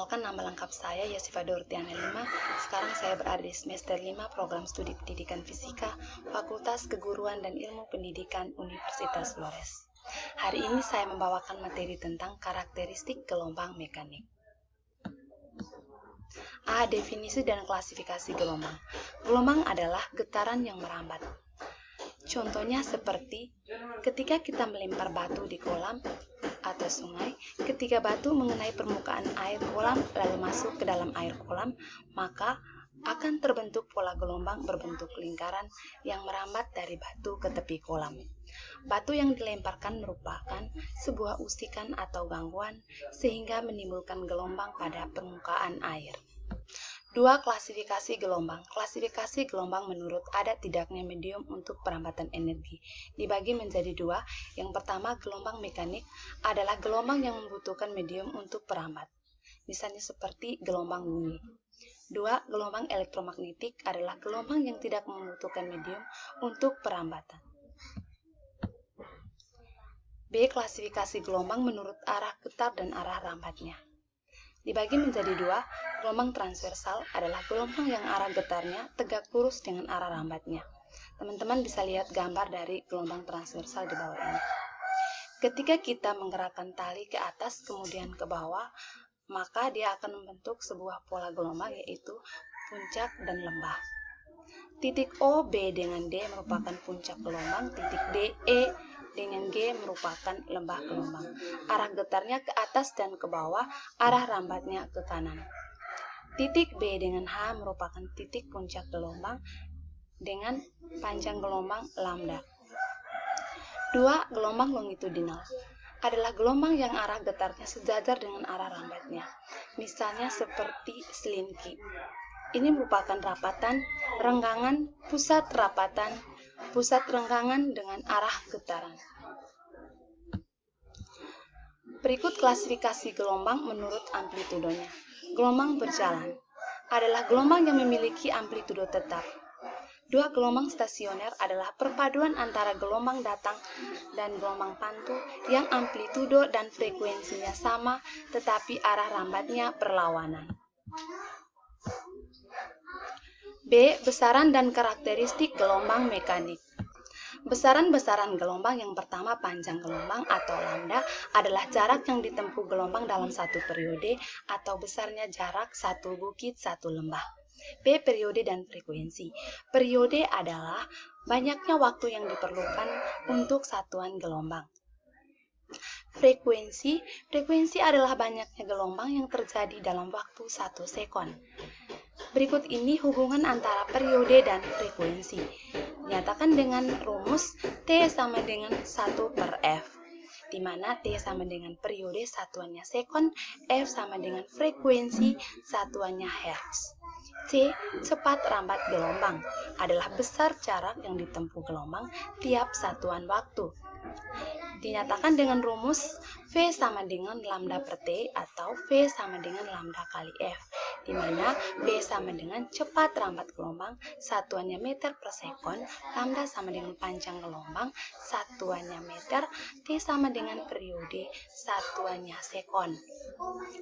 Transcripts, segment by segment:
Perkenalkan, nama lengkap saya Yosifa Dortiana Lima. Sekarang saya berada di semester 5 Program Studi Pendidikan Fisika, Fakultas Keguruan dan Ilmu Pendidikan Universitas Flores. Hari ini saya membawakan materi tentang karakteristik gelombang mekanik. A. Definisi dan klasifikasi gelombang. Gelombang adalah getaran yang merambat. Contohnya seperti ketika kita melempar batu di kolam atau sungai, ketika batu mengenai permukaan air kolam lalu masuk ke dalam air kolam, maka akan terbentuk pola gelombang berbentuk lingkaran yang merambat dari batu ke tepi kolam. Batu yang dilemparkan merupakan sebuah usikan atau gangguan sehingga menimbulkan gelombang pada permukaan air. 2. Klasifikasi gelombang. Klasifikasi gelombang menurut ada tidaknya medium untuk perambatan energi dibagi menjadi 2. Yang pertama, gelombang mekanik adalah gelombang yang membutuhkan medium untuk perambat, misalnya seperti gelombang bumi. 2. Gelombang elektromagnetik adalah gelombang yang tidak membutuhkan medium untuk perambatan. B. Klasifikasi gelombang menurut arah getar dan arah rambatnya. Dibagi menjadi 2, gelombang transversal adalah gelombang yang arah getarnya tegak lurus dengan arah rambatnya. Teman-teman bisa lihat gambar dari gelombang transversal di bawah ini. Ketika kita menggerakkan tali ke atas kemudian ke bawah, maka dia akan membentuk sebuah pola gelombang yaitu puncak dan lembah. Titik O, B dengan D merupakan puncak gelombang, titik D, E dengan G merupakan lembah gelombang. Arah getarnya ke atas dan ke bawah, arah rambatnya ke kanan. Titik B dengan H merupakan titik puncak gelombang dengan panjang gelombang lambda. 2. Gelombang longitudinal adalah gelombang yang arah getarnya sejajar dengan arah rambatnya, misalnya seperti selinki. Ini merupakan rapatan, renggangan, pusat renggangan dengan arah getaran. Berikut klasifikasi gelombang menurut amplitudonya. Gelombang berjalan adalah gelombang yang memiliki amplitudo tetap. 2. Gelombang stasioner adalah perpaduan antara gelombang datang dan gelombang pantul yang amplitudo dan frekuensinya sama tetapi arah rambatnya berlawanan. B. Besaran dan karakteristik gelombang mekanik. Besaran-besaran gelombang yang pertama, panjang gelombang atau lambda adalah jarak yang ditempuh gelombang dalam satu periode atau besarnya jarak satu bukit satu lembah. B. Periode dan frekuensi. Periode adalah banyaknya waktu yang diperlukan untuk satuan gelombang. Frekuensi adalah banyaknya gelombang yang terjadi dalam waktu 1 sekon. Berikut ini hubungan antara periode dan frekuensi. Dinyatakan dengan rumus T sama dengan 1/F, di mana T sama dengan periode satuannya sekon, F sama dengan frekuensi satuannya hertz. C. Cepat rambat gelombang adalah besar jarak yang ditempuh gelombang tiap satuan waktu. Dinyatakan dengan rumus V sama dengan lambda per T atau V sama dengan lambda kali F, di mana V sama dengan cepat rambat gelombang, satuannya meter per sekon, lambda sama dengan panjang gelombang, satuannya meter, T sama dengan periode, satuannya sekon.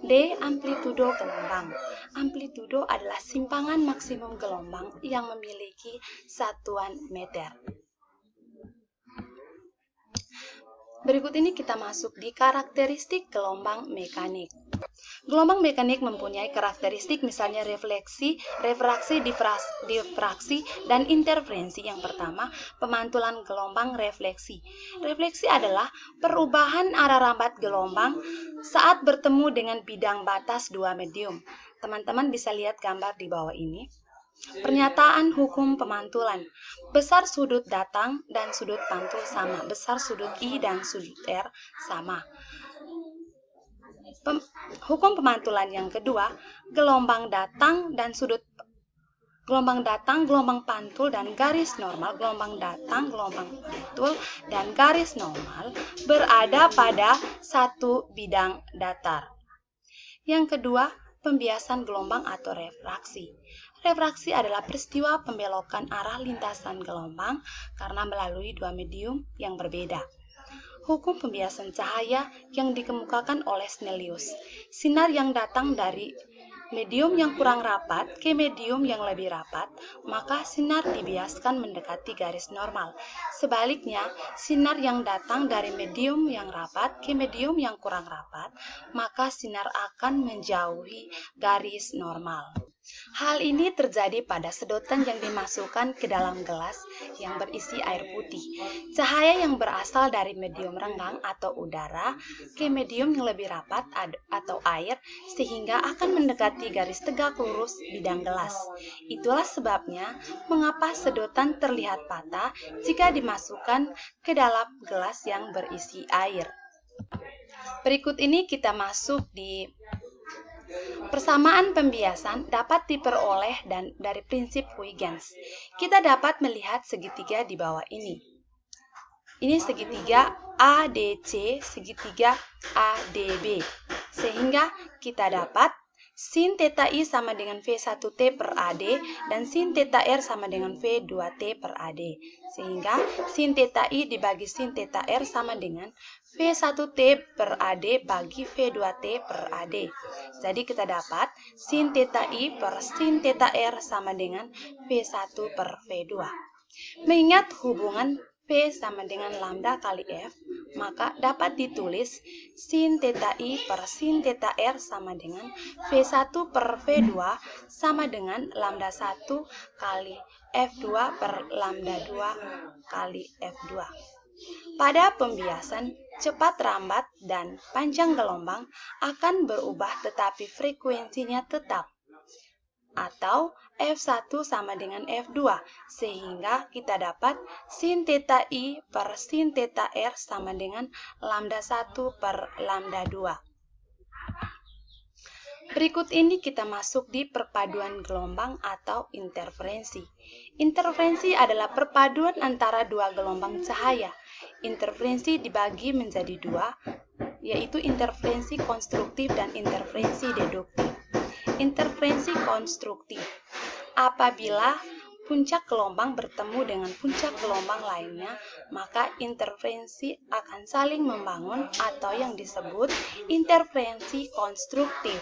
D. Amplitudo gelombang. Amplitudo adalah simpangan maksimum gelombang yang memiliki satuan meter. Berikut ini kita masuk di karakteristik gelombang mekanik. Gelombang mekanik mempunyai karakteristik misalnya refleksi, refraksi, difraksi, dan interferensi. Yang pertama, pemantulan gelombang refleksi. Refleksi adalah perubahan arah rambat gelombang saat bertemu dengan bidang batas dua medium. Teman-teman bisa lihat gambar di bawah ini. Pernyataan hukum pemantulan. Besar sudut datang dan sudut pantul sama. Besar sudut I dan sudut R sama. Hukum pemantulan yang kedua, gelombang datang, gelombang pantul dan garis normal, gelombang datang, gelombang pantul dan garis normal berada pada satu bidang datar. Yang kedua, pembiasan gelombang atau refraksi. Refraksi adalah peristiwa pembelokan arah lintasan gelombang karena melalui dua medium yang berbeda. hukum pembiasan cahaya yang dikemukakan oleh Snellius. Sinar yang datang dari medium yang kurang rapat ke medium yang lebih rapat, maka sinar dibiaskan mendekati garis normal. Sebaliknya, sinar yang datang dari medium yang rapat ke medium yang kurang rapat, maka sinar akan menjauhi garis normal. Hal ini terjadi pada sedotan yang dimasukkan ke dalam gelas yang berisi air putih. Cahaya yang berasal dari medium renggang atau udara ke medium yang lebih rapat atau air, sehingga akan mendekati garis tegak lurus bidang gelas. Itulah sebabnya mengapa sedotan terlihat patah jika dimasukkan ke dalam gelas yang berisi air. Berikut ini kita masuk di persamaan pembiasan dapat diperoleh dari prinsip Huygens. Kita dapat melihat segitiga di bawah ini. Ini segitiga ADC, segitiga ADB. Sehingga kita dapat sin theta I sama dengan V1T per AD dan sin theta R sama dengan V2T per AD. Sehingga sin theta I dibagi sin theta R sama dengan V1T per AD bagi V2T per AD. Jadi kita dapat sin theta I per sin theta R sama dengan V1 per V2. Mengingat hubungan P sama dengan lambda kali F, maka dapat ditulis sin theta I per sin theta R sama dengan V1 per V2 sama dengan lambda 1 kali F2 per lambda 2 kali F2. Pada pembiasan, cepat rambat dan panjang gelombang akan berubah tetapi frekuensinya tetap, atau F1 sama dengan F2, sehingga kita dapat sin theta I per sin theta R sama dengan lambda 1 per lambda 2. Berikut ini kita masuk di perpaduan gelombang atau interferensi. Interferensi adalah perpaduan antara dua gelombang cahaya. Interferensi dibagi menjadi dua, yaitu interferensi konstruktif dan interferensi deduktif. Interferensi konstruktif, apabila puncak gelombang bertemu dengan puncak gelombang lainnya, maka interferensi akan saling membangun atau yang disebut interferensi konstruktif.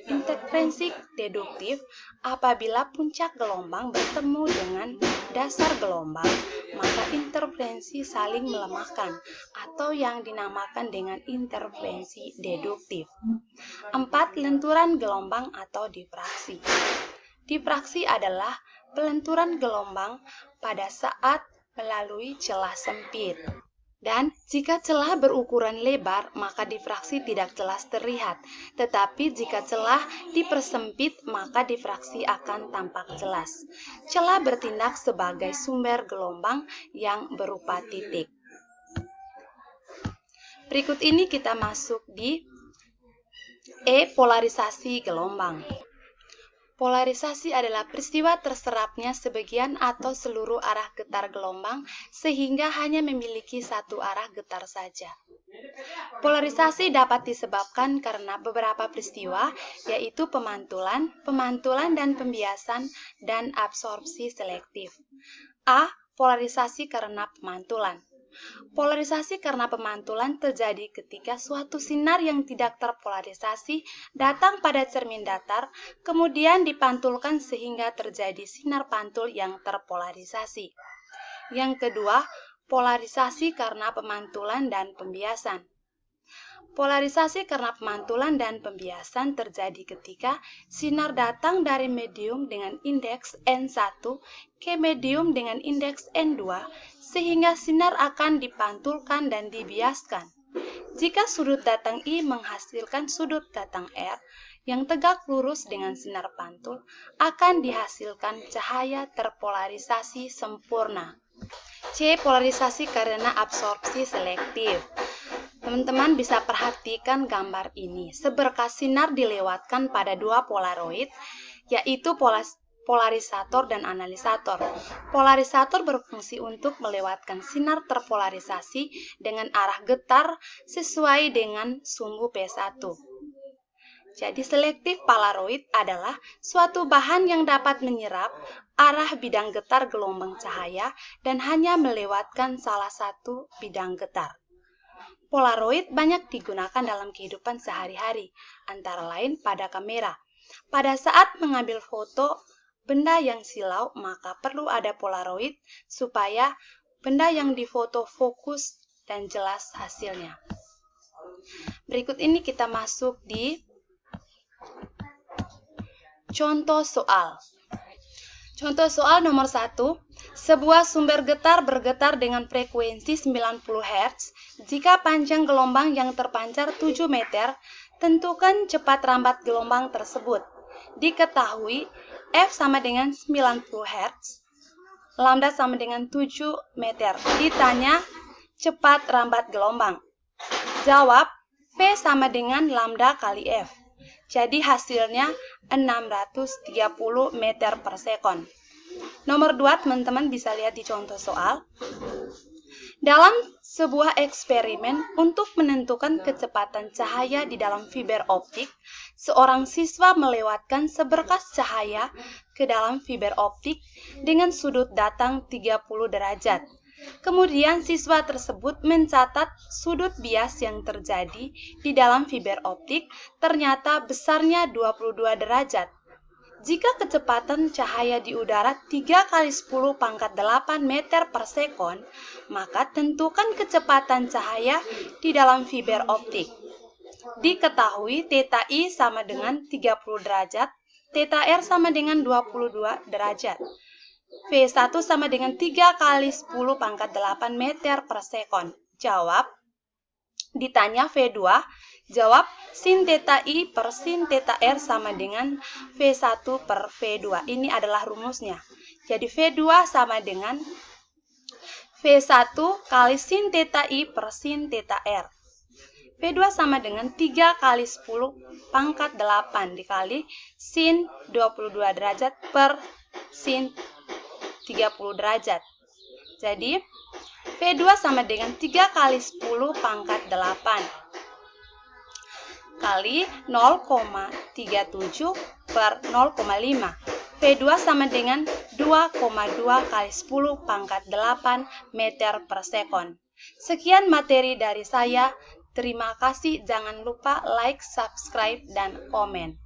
Interferensi deduktif, apabila puncak gelombang bertemu dengan dasar gelombang, maka interferensi saling melemahkan atau yang dinamakan dengan interferensi deduktif. 4. Lenturan gelombang atau difraksi. Difraksi adalah pelenturan gelombang pada saat melalui celah sempit. Dan jika celah berukuran lebar, maka difraksi tidak jelas terlihat. Tetapi jika celah dipersempit, maka difraksi akan tampak jelas. Celah bertindak sebagai sumber gelombang yang berupa titik. Berikut ini kita masuk di polarisasi gelombang. Polarisasi adalah peristiwa terserapnya sebagian atau seluruh arah getar gelombang sehingga hanya memiliki satu arah getar saja. Polarisasi dapat disebabkan karena beberapa peristiwa, yaitu pemantulan, dan pembiasan, dan absorpsi selektif. A. Polarisasi karena pemantulan. Polarisasi karena pemantulan terjadi ketika suatu sinar yang tidak terpolarisasi datang pada cermin datar, kemudian dipantulkan sehingga terjadi sinar pantul yang terpolarisasi. Yang kedua, polarisasi karena pemantulan dan pembiasan. Polarisasi karena pemantulan dan pembiasan terjadi ketika sinar datang dari medium dengan indeks N1 ke medium dengan indeks N2, sehingga sinar akan dipantulkan dan dibiaskan. Jika sudut datang I menghasilkan sudut datang R yang tegak lurus dengan sinar pantul, akan dihasilkan cahaya terpolarisasi sempurna. C. Polarisasi karena absorpsi selektif. Teman-teman bisa perhatikan gambar ini. Seberkas sinar dilewatkan pada dua polaroid, yaitu polarisator dan analisator. Polarisator berfungsi untuk melewatkan sinar terpolarisasi dengan arah getar sesuai dengan sumbu P1. Jadi selektif polaroid adalah suatu bahan yang dapat menyerap arah bidang getar gelombang cahaya dan hanya melewatkan salah satu bidang getar. Polaroid banyak digunakan dalam kehidupan sehari-hari, antara lain pada kamera. Pada saat mengambil foto benda yang silau, maka perlu ada Polaroid supaya benda yang difoto fokus dan jelas hasilnya. Berikut ini kita masuk di contoh soal. Contoh soal nomor 1. Sebuah sumber getar bergetar dengan frekuensi 90 Hz. Jika panjang gelombang yang terpancar 7 meter, tentukan cepat rambat gelombang tersebut. Diketahui F sama dengan 90 Hz, lambda sama dengan 7 meter. Ditanya cepat rambat gelombang. Jawab, V sama dengan lambda kali F. Jadi hasilnya 630 meter per sekon. Nomor 2, teman-teman bisa lihat di contoh soal. Dalam sebuah eksperimen untuk menentukan kecepatan cahaya di dalam fiber optik, seorang siswa melewatkan seberkas cahaya ke dalam fiber optik dengan sudut datang 30 derajat. Kemudian siswa tersebut mencatat sudut bias yang terjadi di dalam fiber optik ternyata besarnya 22 derajat. Jika kecepatan cahaya di udara 3 kali 10 pangkat 8 meter per sekon, maka tentukan kecepatan cahaya di dalam fiber optik. Diketahui θ I sama dengan 30 derajat, θ R sama dengan 22 derajat. V1 sama dengan 3 kali 10 pangkat 8 meter per sekon. Jawab. Ditanya V2, jawab sin θ I per sin θ R sama dengan V1 per V2. Ini adalah rumusnya. Jadi V2 sama dengan V1 kali sin θ I per sin θ R. V2 sama dengan 3 kali 10 pangkat 8 dikali sin 22 derajat per sin 30 derajat. Jadi, V2 sama dengan 3 kali 10 pangkat 8 kali 0,37 per 0,5. V2 sama dengan 2,2 kali 10 pangkat 8 meter per sekon. Sekian materi dari saya. Terima kasih. Jangan lupa like, subscribe, dan komen.